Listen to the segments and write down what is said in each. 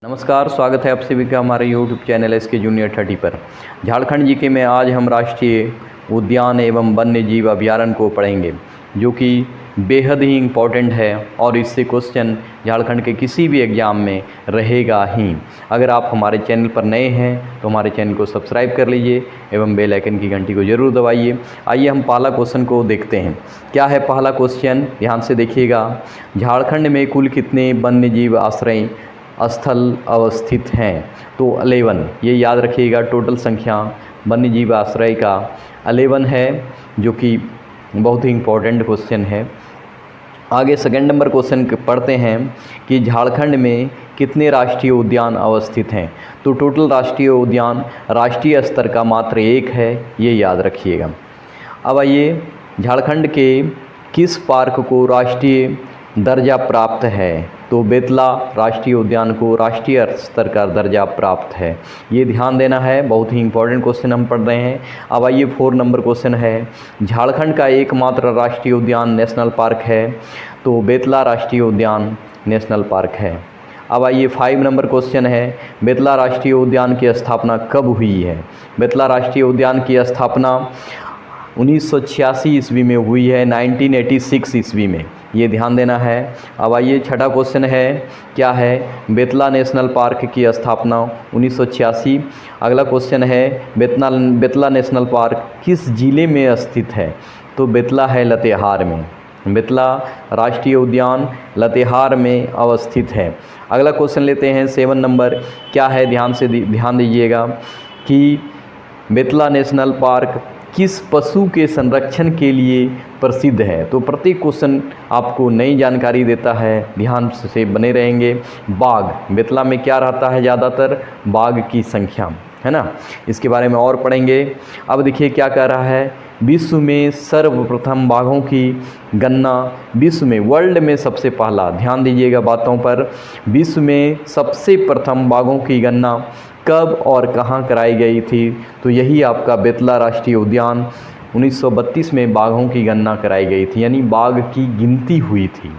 नमस्कार, स्वागत है आप सभी का हमारे YouTube चैनल SK जूनियर 30 पर। झारखंड जीके में आज हम राष्ट्रीय उद्यान एवं वन्य जीव अभयारण्य को पढ़ेंगे, जो कि बेहद ही इम्पोर्टेंट है और इससे क्वेश्चन झारखंड के किसी भी एग्ज़ाम में रहेगा ही। अगर आप हमारे चैनल पर नए हैं तो हमारे चैनल को सब्सक्राइब कर लीजिए एवं बेल आइकन की घंटी को ज़रूर दबाइए। आइए हम पहला क्वेश्चन को देखते हैं। क्या है पहला क्वेश्चन, ध्यान से देखिएगा। झारखंड में कुल कितने वन्य जीव आश्रय स्थल अवस्थित हैं? तो 11, ये याद रखिएगा। टोटल संख्या वन्य जीव आश्रय का 11 है, जो कि बहुत ही इम्पोर्टेंट क्वेश्चन है। आगे सेकंड नंबर क्वेश्चन पढ़ते हैं कि झारखंड में कितने राष्ट्रीय उद्यान अवस्थित हैं? तो टोटल राष्ट्रीय उद्यान राष्ट्रीय स्तर का मात्र एक है, ये याद रखिएगा। अब आइए, झारखंड के किस पार्क को राष्ट्रीय दर्जा प्राप्त है? तो बेतला राष्ट्रीय उद्यान को राष्ट्रीय स्तर का दर्जा प्राप्त है, ये ध्यान देना है। बहुत ही इंपॉर्टेंट क्वेश्चन हम पढ़ रहे हैं। अब आइए 4 नंबर क्वेश्चन है, झारखंड का एकमात्र राष्ट्रीय उद्यान नेशनल पार्क है? तो बेतला राष्ट्रीय उद्यान नेशनल पार्क है। अब आइए 5 नंबर क्वेश्चन है, बेतला राष्ट्रीय उद्यान की स्थापना कब हुई है? बेतला राष्ट्रीय उद्यान की स्थापना 1986 ईस्वी में हुई है, 1986 ईस्वी में, ये ध्यान देना है। अब आइए छठा क्वेश्चन है, क्या है? बेतला नेशनल पार्क की स्थापना 1986। अगला क्वेश्चन है, बेतला नेशनल पार्क किस जिले में स्थित है? तो बेतला है लतेहार में। बेतला राष्ट्रीय उद्यान लतेहार में अवस्थित है। अगला क्वेश्चन लेते हैं 7 नंबर, क्या है? ध्यान दीजिएगा कि बेतला नेशनल पार्क किस पशु के संरक्षण के लिए प्रसिद्ध है? तो प्रत्येक क्वेश्चन आपको नई जानकारी देता है, ध्यान से बने रहेंगे। बाघ, बेतला में क्या रहता है? ज़्यादातर बाघ की संख्या, है ना। इसके बारे में और पढ़ेंगे। अब देखिए क्या कह रहा है, विश्व में सर्वप्रथम बाघों की गणना, विश्व में, वर्ल्ड में सबसे पहला, ध्यान दीजिएगा बातों पर, विश्व में सबसे प्रथम बाघों की गणना कब और कहाँ कराई गई थी? तो यही आपका बेतला राष्ट्रीय उद्यान 1932 में बाघों की गणना कराई गई थी, यानी बाघ की गिनती हुई थी,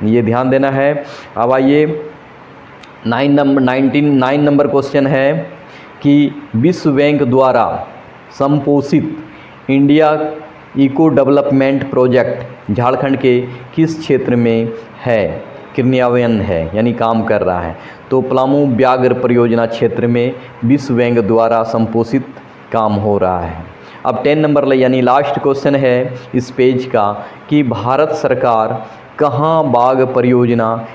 ये ध्यान देना है। अब आइए 9 नंबर क्वेश्चन है कि विश्व बैंक द्वारा संपोषित India eco development project Jharkhand के किस क्षेत्र में है, क्रियान्वयन है, यानी काम कर रहा है? तो पलामू व्याघ्र परियोजना क्षेत्र में विश्व बैंक द्वारा संपोषित काम हो रहा है। अब 10 नंबर यानी लास्ट क्वेश्चन है इस पेज का कि भारत सरकार कहाँ बाघ परियोजना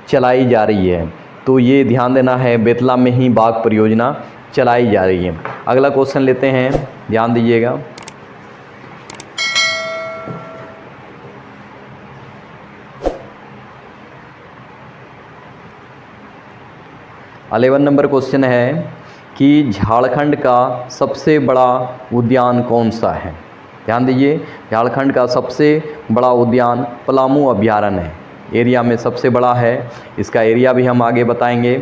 चलाई जा रही है? तो ये ध्यान देना है, बेतला में ही बाघ परियोजना चलाई जा रही है। अगला क्वेश्चन लेते हैं, ध्यान दीजिएगा। अलेवन नंबर क्वेश्चन है कि झारखंड का सबसे बड़ा उद्यान कौन सा है? ध्यान दीजिए, झारखंड का सबसे बड़ा उद्यान पलामू अभयारण्य है, एरिया में सबसे बड़ा है। इसका एरिया भी हम आगे बताएंगे।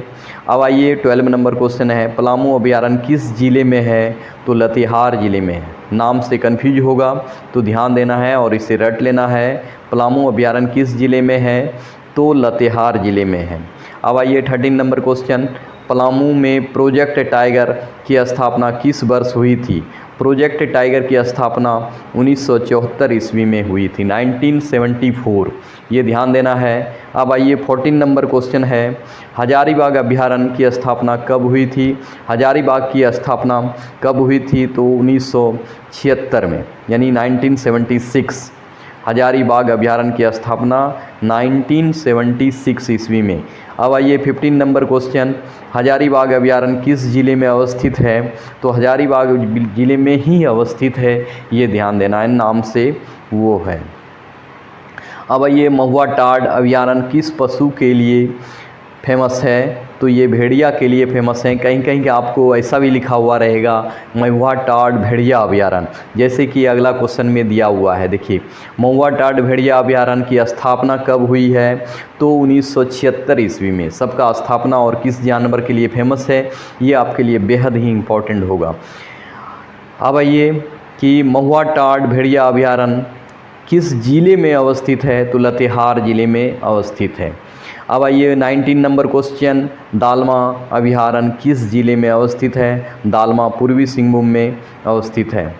अब आइए 12 नंबर क्वेश्चन है, पलामू अभयारण्य किस ज़िले में है? तो लतेहार ज़िले में है। नाम से कन्फ्यूज होगा तो ध्यान देना है और इसे रट लेना है। पलामू अभयारण्य किस ज़िले में है? तो लतेहार ज़िले में है। अब आइए 13 नंबर क्वेश्चन, पलामू में प्रोजेक्ट टाइगर की स्थापना किस वर्ष हुई थी? प्रोजेक्ट टाइगर की स्थापना 1974 ईस्वी में हुई थी, 1974, ये ध्यान देना है। अब आइए 14 नंबर क्वेश्चन है, हजारीबाग अभयारण्य की स्थापना कब हुई थी? हजारीबाग की स्थापना कब हुई थी? तो 1976 में, यानी 1976। हजारीबाग अभयारण्य की स्थापना 1976 ईस्वी में। अब आइए 15 नंबर क्वेश्चन, हजारीबाग अभयारण्य किस ज़िले में अवस्थित है? तो हजारीबाग ज़िले में ही अवस्थित है, ये ध्यान देना है, नाम से वो है। अब आइए महुआ टाड अभयारण्य किस पशु के लिए फेमस है? तो ये भेड़िया के लिए फेमस है। कहीं कहीं के आपको ऐसा भी लिखा हुआ रहेगा, महुआ टाड भेड़िया अभयारण्य, जैसे कि अगला क्वेश्चन में दिया हुआ है। देखिए, महुआ टाड भेड़िया अभयारण्य की स्थापना कब हुई है? तो 1976 ईस्वी में। सबका स्थापना और किस जानवर के लिए फेमस है, ये आपके लिए बेहद ही इम्पोर्टेंट होगा। अब आइए कि महुआ टाड भेड़िया अभयारण्य किस ज़िले में अवस्थित है? तो लतेहार ज़िले में अवस्थित है। अब आइए 19 नंबर क्वेश्चन, दालमा अभयारण्य किस जिले में अवस्थित है? दालमा पूर्वी सिंहभूम में अवस्थित है।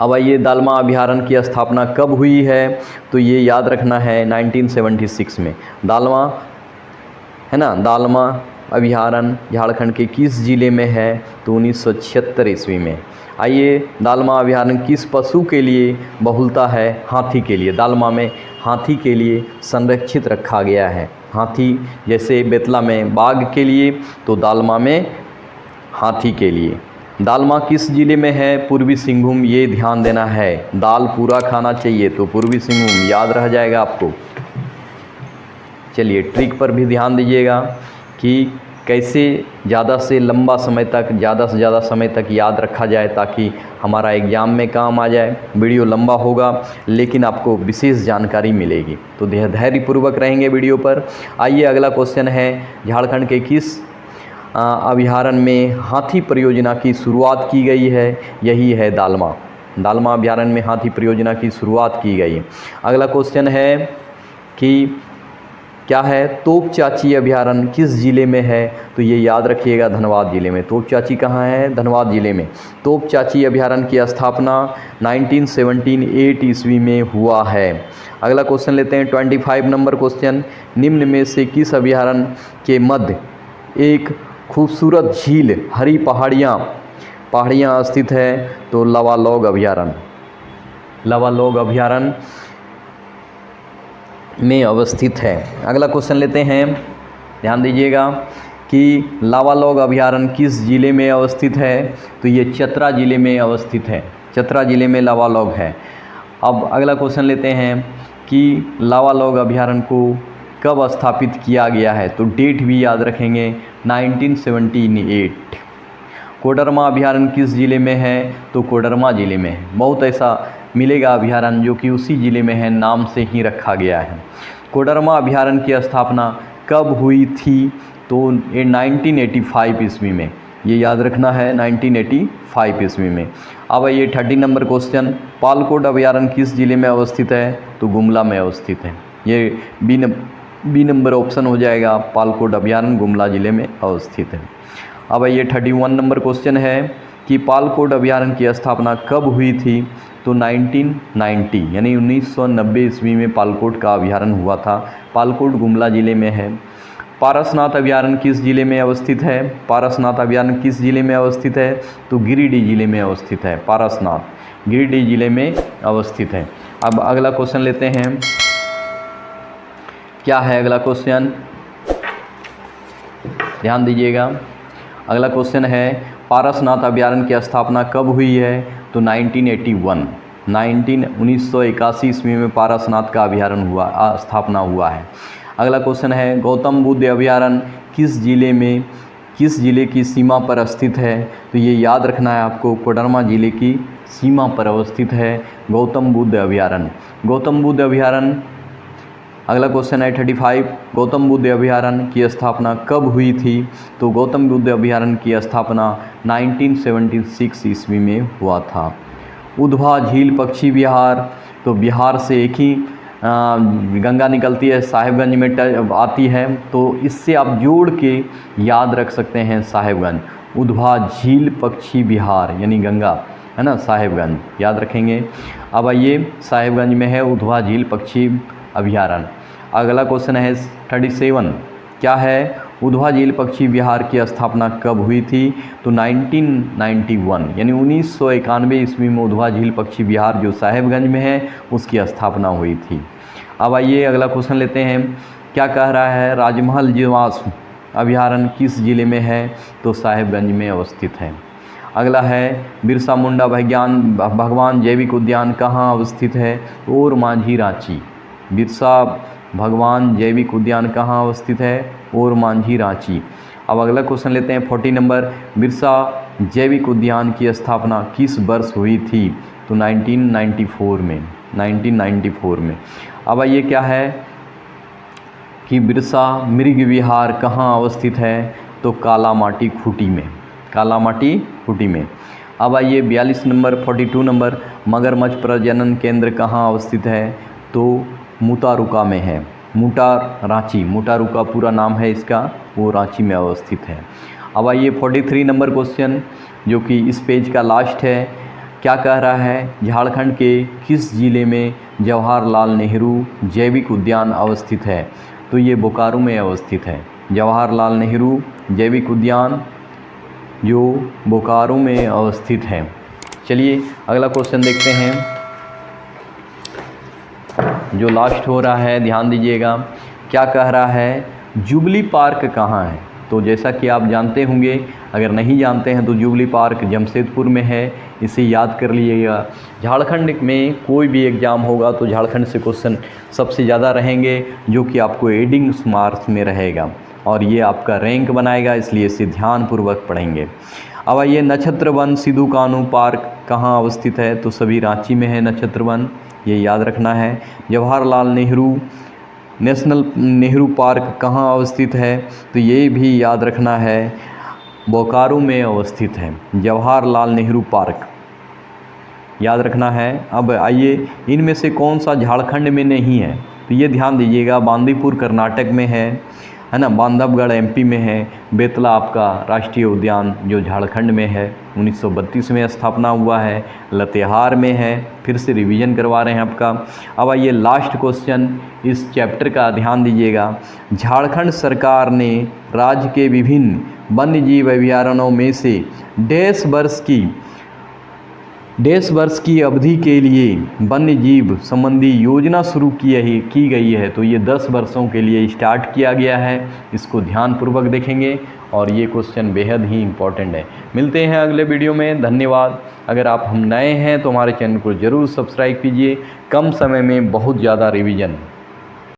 अब आइए दालमा अभयारण्य की स्थापना कब हुई है? तो ये याद रखना है 1976 में। दालमा है ना, दालमा अभयारण्य झारखंड के किस जिले में है? तो 1976 ईस्वी में। आइए दालमा अभयारण्य किस पशु के लिए बहुलता है? हाथी के लिए। दालमा में हाथी के लिए संरक्षित रखा गया है। हाथी जैसे बेतला में बाघ के लिए, तो दालमा में हाथी के लिए। दालमा किस जिले में है? पूर्वी सिंहभूम। ये ध्यान देना है, दाल पूरा खाना चाहिए, तो पूर्वी सिंहभूम याद रह जाएगा आपको। चलिए ट्रिक पर भी ध्यान दीजिएगा कि कैसे ज़्यादा से लंबा समय तक, ज़्यादा से ज़्यादा समय तक याद रखा जाए ताकि हमारा एग्ज़ाम में काम आ जाए। वीडियो लंबा होगा लेकिन आपको विशेष जानकारी मिलेगी, तो धैर्यपूर्वक रहेंगे वीडियो पर। आइए अगला क्वेश्चन है, झारखंड के किस अभयारण्य में हाथी परियोजना की शुरुआत की गई है? यही है दालमा। दालमा अभयारण्य में हाथी परियोजना की शुरुआत की गई। अगला क्वेश्चन है कि क्या है? तोपचाची अभयारण्य किस जिले में है? तो ये याद रखिएगा, धनबाद जिले में। तोपचाची कहाँ है? धनबाद जिले में। तोपचाची अभयारण्य की स्थापना 1978 ईस्वी में हुआ है। अगला क्वेश्चन लेते हैं 25 नंबर क्वेश्चन, निम्न में से किस अभयारण्य के मध्य एक खूबसूरत झील हरी पहाड़ियाँ स्थित है? तो लावालौंग अभयारण्य। लावालौंग अभयारण्य में अवस्थित है। अगला क्वेश्चन लेते हैं, ध्यान दीजिएगा कि लावालौंग अभयारण्य किस जिले में अवस्थित है? तो ये चतरा जिले में अवस्थित है। चतरा जिले में लावालौंग है। अब अगला क्वेश्चन लेते हैं कि लावालौंग अभयारण्य को कब स्थापित किया गया है? तो डेट भी याद रखेंगे, 1978। कोडरमा अभयारण्य किस जिले में है? तो कोडरमा जिले में है। बहुत ऐसा मिलेगा अभयारण्य जो कि उसी जिले में है, नाम से ही रखा गया है। कोडरमा अभयारण्य की स्थापना कब हुई थी? तो ये 1985 ईस्वी में। ये याद रखना है, 1985 ईस्वी में। अब ये 30 नंबर क्वेश्चन, पालकोट अभयारण्य किस जिले में अवस्थित है? तो गुमला में अवस्थित है। ये बी नंबर ऑप्शन हो जाएगा, पालकोट अभयारण्य गुमला जिले में अवस्थित है। अब ये 31 नंबर क्वेश्चन है कि पालकोट अभयारण्य की स्थापना कब हुई थी? तो 1990 यानी 1990 ईस्वी में पालकोट का अभयारण्य हुआ था। पालकोट गुमला जिले में है। पारसनाथ अभयारण्य किस जिले में अवस्थित है? पारसनाथ अभयारण्य किस जिले में अवस्थित है? तो गिरिडीह जिले में अवस्थित है। पारसनाथ गिरिडीह जिले में अवस्थित है। अब अगला क्वेश्चन लेते हैं, क्या है अगला क्वेश्चन? ध्यान दीजिएगा, अगला क्वेश्चन है पारसनाथ अभयारण्य की स्थापना कब हुई है? तो 1981 ईस्वी में पारसनाथ का अभयारण्य स्थापना हुआ है। अगला क्वेश्चन है गौतम बुद्ध अभयारण्य किस जिले की सीमा पर स्थित है? तो ये याद रखना है आपको, कोडरमा जिले की सीमा पर अवस्थित है गौतम बुद्ध अभयारण्य। गौतम बुद्ध अभयारण्य, अगला क्वेश्चन है 35, गौतम बुद्ध अभयारण्य की स्थापना कब हुई थी? तो गौतम बुद्ध अभयारण्य की स्थापना 1976 ईस्वी में हुआ था। उधवा झील पक्षी विहार, तो बिहार से एक ही गंगा निकलती है, साहेबगंज में आती है, तो इससे आप जोड़ के याद रख सकते हैं साहेबगंज। उधवा झील पक्षी विहार यानी गंगा है ना, साहेबगंज याद रखेंगे। अब आइए साहेबगंज में है उधवा झील पक्षी अभयारण्य। अगला क्वेश्चन है 37, क्या है? उधवा झील पक्षी विहार की स्थापना कब हुई थी? तो 1991 यानी 1991 ईस्वी में उधवा झील पक्षी विहार जो साहेबगंज में है उसकी स्थापना हुई थी। अब आइए अगला क्वेश्चन लेते हैं, क्या कह रहा है? राजमहल जीवाश्म अभयारण्य किस जिले में है? तो साहेबगंज में अवस्थित है। अगला है बिरसा मुंडा भगवान जैविक उद्यान कहाँ अवस्थित है? और मांझी रांची। बिरसा भगवान जैविक उद्यान कहाँ अवस्थित है? और मांझी रांची। अब अगला क्वेश्चन लेते हैं 40 नंबर, बिरसा जैविक उद्यान की स्थापना किस वर्ष हुई थी? तो 1994 में। अब ये क्या है कि बिरसा मृग विहार कहाँ अवस्थित है? तो कालामाटी खूंटी में। अब आइए 42 नंबर, मगरमच्छ प्रजनन केंद्र कहाँ अवस्थित है? तो मुतारुका में है। मुटार रांची, मुटारू का पूरा नाम है इसका, वो रांची में अवस्थित है। अब आइए 43 नंबर क्वेश्चन जो कि इस पेज का लास्ट है। क्या कह रहा है, झारखंड के किस जिले में जवाहरलाल नेहरू जैविक उद्यान अवस्थित है? तो ये बोकारो में अवस्थित है। जवाहरलाल नेहरू जैविक उद्यान जो बोकारो में अवस्थित है। चलिए अगला क्वेश्चन देखते हैं जो लास्ट हो रहा है, ध्यान दीजिएगा। क्या कह रहा है, जुबली पार्क कहाँ है? तो जैसा कि आप जानते होंगे, अगर नहीं जानते हैं तो जुबली पार्क जमशेदपुर में है, इसे याद कर लीजिएगा। झारखंड में कोई भी एग्ज़ाम होगा तो झारखंड से क्वेश्चन सबसे ज़्यादा रहेंगे, जो कि आपको एडिंग मार्क्स में रहेगा और ये आपका रैंक बनाएगा, इसलिए इसे ध्यानपूर्वक पढ़ेंगे। अब आइए, नक्षत्र वन सिधू कानू पार्क कहाँ अवस्थित है? तो सभी रांची में है नक्षत्र वन, ये याद रखना है। जवाहरलाल नेहरू नेशनल नेहरू पार्क कहाँ अवस्थित है? तो ये भी याद रखना है, बोकारो में अवस्थित है। जवाहरलाल नेहरू पार्क याद रखना है। अब आइए, इनमें से कौन सा झारखंड में नहीं है? तो ये ध्यान दीजिएगा, बांदीपुर कर्नाटक में है ना, बांधवगढ़ एमपी में है, बेतला आपका राष्ट्रीय उद्यान जो झारखंड में है 1932 में स्थापना हुआ है, लातेहार में है। फिर से रिवीजन करवा रहे हैं आपका। अब आइए लास्ट क्वेश्चन इस चैप्टर का, ध्यान दीजिएगा। झारखंड सरकार ने राज्य के विभिन्न वन्यजीव अभयारण्यों में से डेढ़ वर्ष की अवधि के लिए वन्यजीव संबंधी योजना शुरू की गई है। तो ये 10 वर्षों के लिए स्टार्ट किया गया है, इसको ध्यानपूर्वक देखेंगे और ये क्वेश्चन बेहद ही इम्पोर्टेंट है। मिलते हैं अगले वीडियो में, धन्यवाद। अगर आप हम नए हैं तो हमारे चैनल को ज़रूर सब्सक्राइब कीजिए, कम समय में बहुत ज़्यादा रिवीजन।